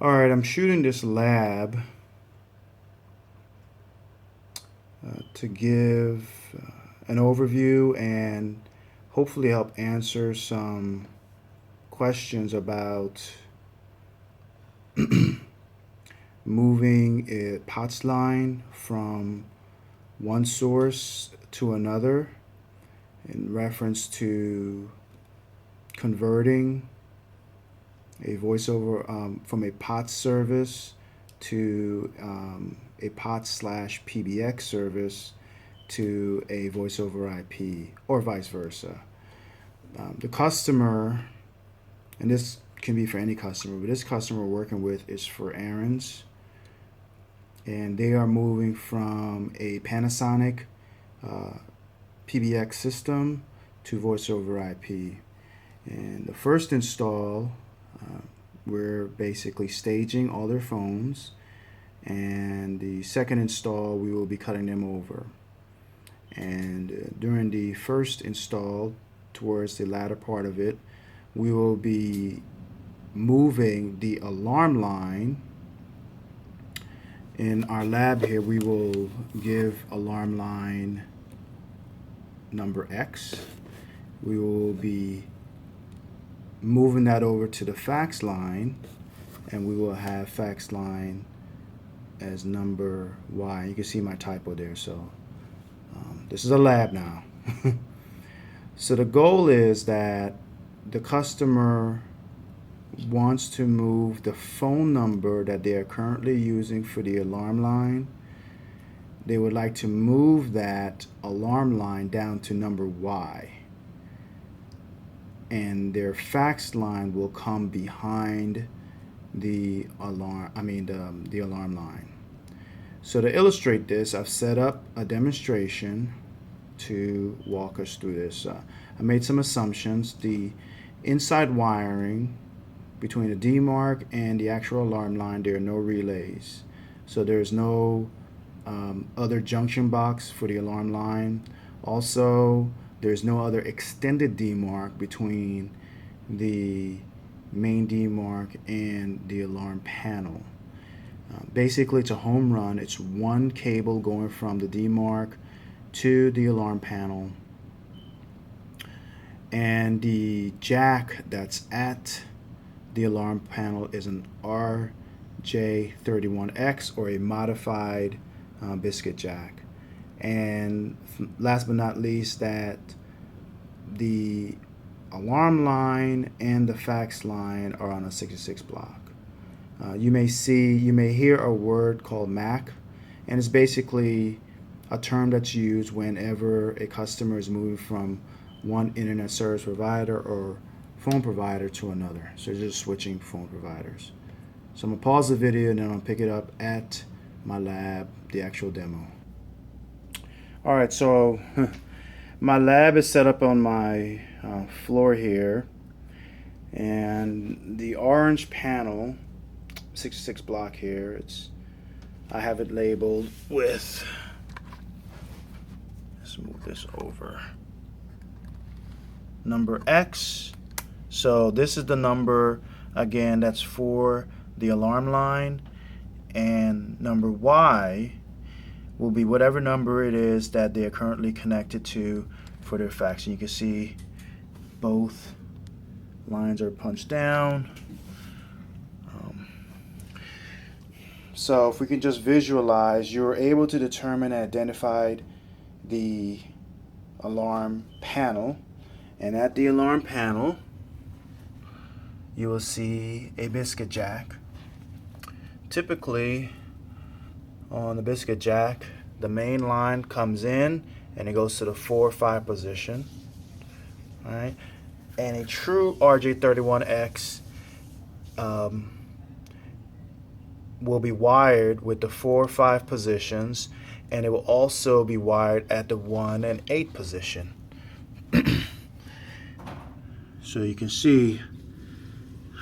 Alright, I'm shooting this lab to give an overview and hopefully help answer some questions about moving a POTS line from one source to another in reference to converting a voiceover from a POTS service to a POTS/PBX service to a voice over IP or vice versa. The customer, and this can be for any customer, but this customer we're working with is for Aaron's, and they are moving from a Panasonic PBX system to voice over IP. And the first install, we're basically staging all their phones, and the second install we will be cutting them over. And during the first install, towards the latter part of it, we will be moving the alarm line. In our lab here, we will give alarm line number X. We will be moving that over to the fax line, and we will have fax line as number Y. You can see my typo there, so this is a lab now. So the goal is that the customer wants to move the phone number that they are currently using for the alarm line. They would like to move that alarm line down to number Y, and their fax line will come behind the alarm line. So to illustrate this, I've set up a demonstration to walk us through this. I made some assumptions. The inside wiring between the DMARC and the actual alarm line, there are no relays. So there's no other junction box for the alarm line. Also, there's no other extended DMARC between the main DMARC and the alarm panel. Basically, it's a home run. It's one cable going from the DMARC to the alarm panel, and the jack that's at the alarm panel is an RJ31X or a modified biscuit jack. And last but not least, that the alarm line and the fax line are on a 66 block. You may hear a word called MAC, and it's basically a term that's used whenever a customer is moving from one internet service provider or phone provider to another. So they're just switching phone providers. So I'm gonna pause the video and then I'll pick it up at my lab, the actual demo. All right, so my lab is set up on my floor here, and the orange panel, 66 block here, I have it labeled with, let's move this over, number X. So this is the number, again, that's for the alarm line, and number Y will be whatever number it is that they are currently connected to for their fax. And you can see both lines are punched down. So if we can just visualize, you're able to determine and identify the alarm panel, and at the alarm panel you will see a biscuit jack. Typically on the biscuit jack, the main line comes in and it goes to the 4 or 5 position. All right, and a true RJ31X will be wired with the 4 or 5 positions, and it will also be wired at the 1 and 8 position. So you can see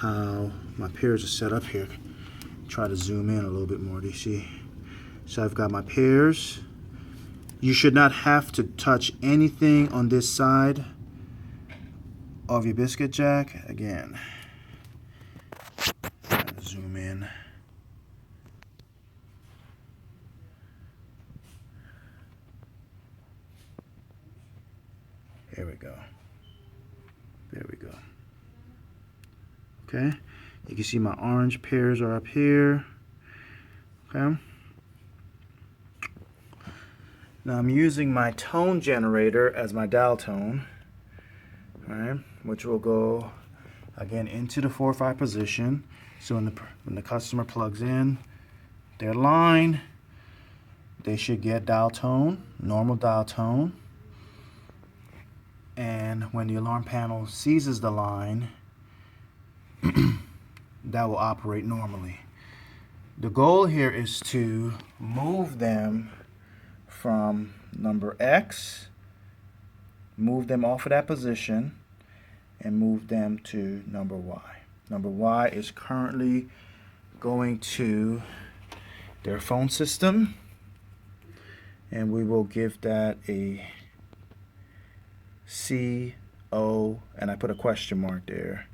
how my pairs are set up here. Try to zoom in a little bit more. Do you see? So I've got my pairs. You should not have to touch anything on this side of your biscuit jack. Again, zoom in. There we go. There we go. Okay. You can see my orange pairs are up here. Okay. Now I'm using my tone generator as my dial tone, right, which will go again into the 4 or 5 position. So when the customer plugs in their line, they should get dial tone, normal dial tone. And when the alarm panel seizes the line, that will operate normally. The goal here is to move them from number X, move them off of that position, and move them to number Y. Number Y is currently going to their phone system, and we will give that a CO, and I put a question mark there.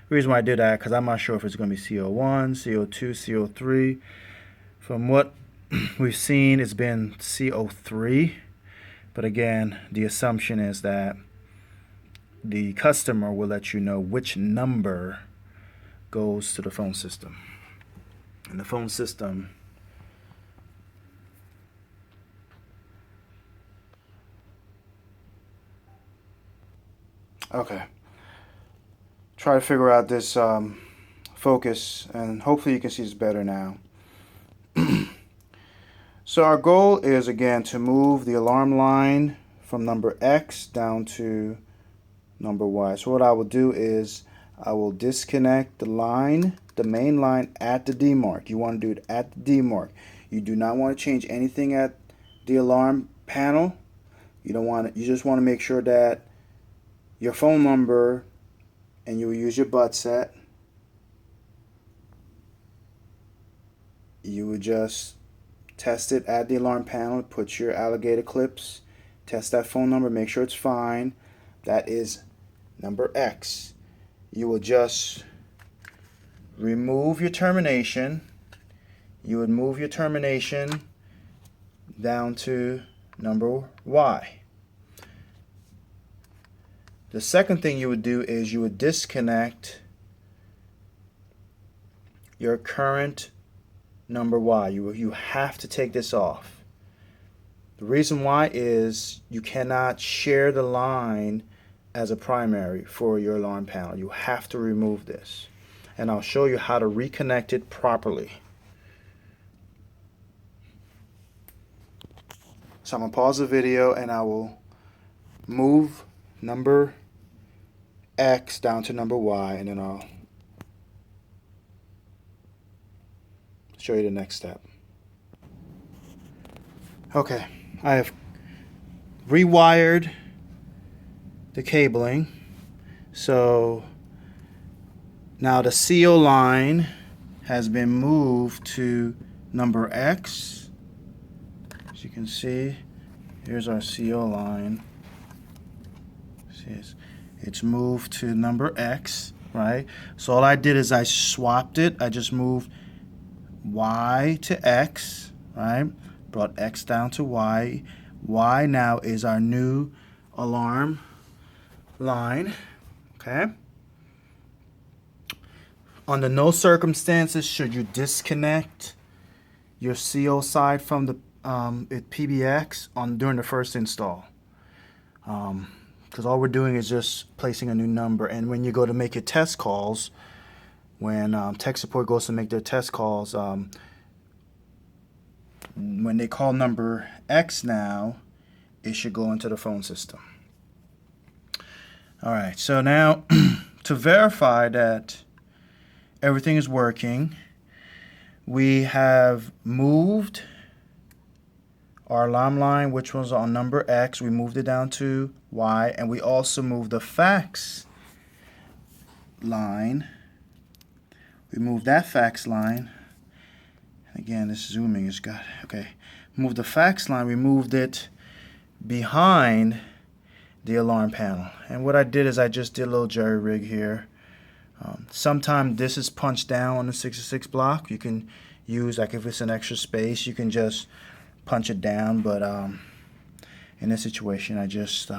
The reason why I did that, because I'm not sure if it's going to be CO1, CO2, CO3. From what we've seen, it's been CO3, but again, the assumption is that the customer will let you know which number goes to the phone system. And the phone system okay. Try to figure out this focus, and hopefully you can see this better now. So our goal is again to move the alarm line from number X down to number Y. So what I will do is I will disconnect the line, the main line at the D mark. You want to do it at the D mark. You do not want to change anything at the alarm panel. You don't want to, you just want to make sure that your phone number, and you will use your butt set. You would just test it at the alarm panel, put your alligator clips, test that phone number, make sure it's fine. That is number X. You will just remove your termination. You would move your termination down to number Y. The second thing you would do is you would disconnect your current number Y. You have to take this off. The reason why is you cannot share the line as a primary for your alarm panel. You have to remove this. And I'll show you how to reconnect it properly. So I'm going to pause the video and I will move number X down to number Y, and then I'll show you the next step. Okay, I have rewired the cabling. So now the CO line has been moved to number X. As you can see, here's our CO line. See, it's moved to number X, right? So all I did is I swapped it. I just moved Y to X, right? Brought X down to Y. Y now is our new alarm line, okay? Under no circumstances should you disconnect your CO side from the PBX during the first install. Because all we're doing is just placing a new number. And when you go to make your test calls, when tech support goes to make their test calls, when they call number X now, it should go into the phone system. All right, so now to verify that everything is working, we have moved our alarm line, which was on number X, we moved it down to Y, and we also moved the fax line. We moved that fax line. Again, this zooming has got, okay. Moved the fax line, we moved it behind the alarm panel. And what I did is I just did a little jerry rig here. Sometimes this is punched down on the 66 block. You can use, like if it's an extra space, you can just punch it down, but in this situation I just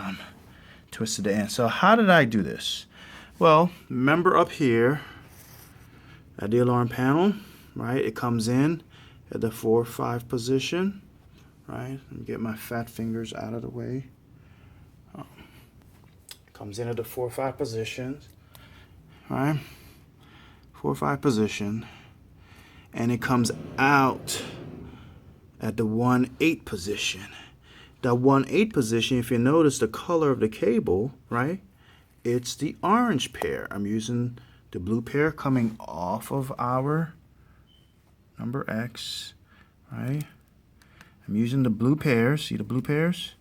twisted the end. So how did I do this? Well, remember up here at the alarm panel, right? It comes in at the 4-5 position, right? Let me get my fat fingers out of the way. It comes in at the 4-5 position, right? 4-5 position, and it comes out at the 1-8 position. The 1-8 position, if you notice the color of the cable, right? It's the orange pair. I'm using the blue pair coming off of our number X, right? I'm using the blue pairs. See the blue pairs?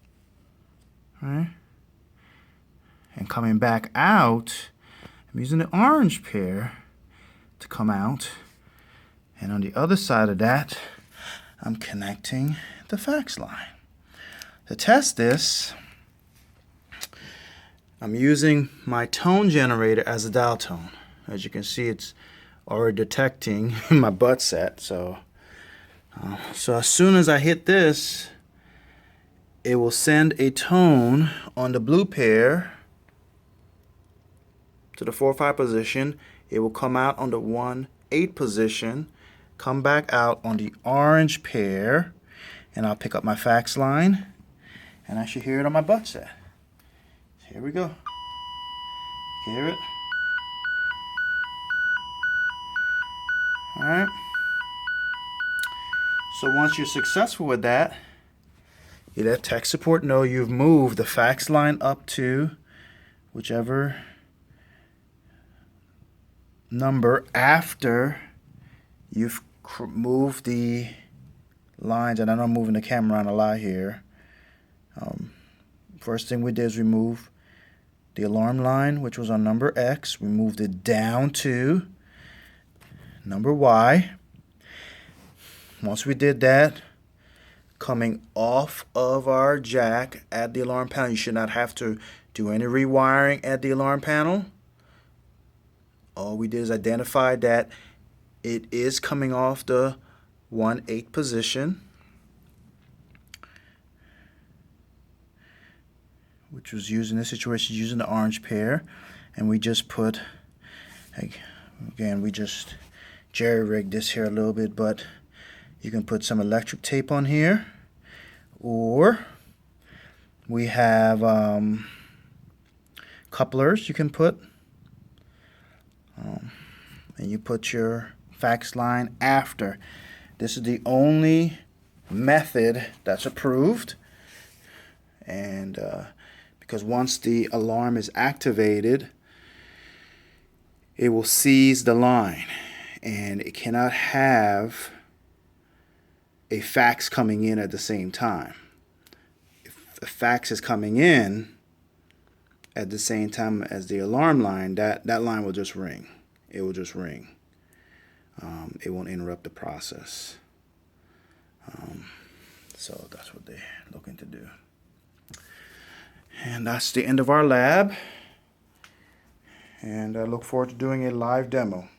Right? And coming back out, I'm using the orange pair to come out. And on the other side of that, I'm connecting the fax line. To test this, I'm using my tone generator as a dial tone. As you can see, it's already detecting my butt set. So as soon as I hit this, it will send a tone on the blue pair to the 4-5 position. It will come out on the 1-8 position, come back out on the orange pair, and I'll pick up my fax line, and I should hear it on my butt set. Here we go. Hear it? All right. So once you're successful with that, you let tech support know you've moved the fax line up to whichever number after you've moved the lines. And I know I'm moving the camera around a lot here. First thing we did is remove the alarm line, which was on number X. We moved it down to number Y. Once we did that, coming off of our jack at the alarm panel, you should not have to do any rewiring at the alarm panel. All we did is identify that it is coming off the 1-8 position, which was used in this situation, using the orange pair. And we just put, again, we just jerry-rigged this here a little bit, but you can put some electric tape on here, or we have couplers you can put, and you put your fax line after. This is the only method that's approved, and because once the alarm is activated, it will seize the line, and it cannot have a fax coming in at the same time. If a fax is coming in at the same time as the alarm line, that line will just ring. It will just ring. It won't interrupt the process. So that's what they're looking to do. And that's the end of our lab. And I look forward to doing a live demo.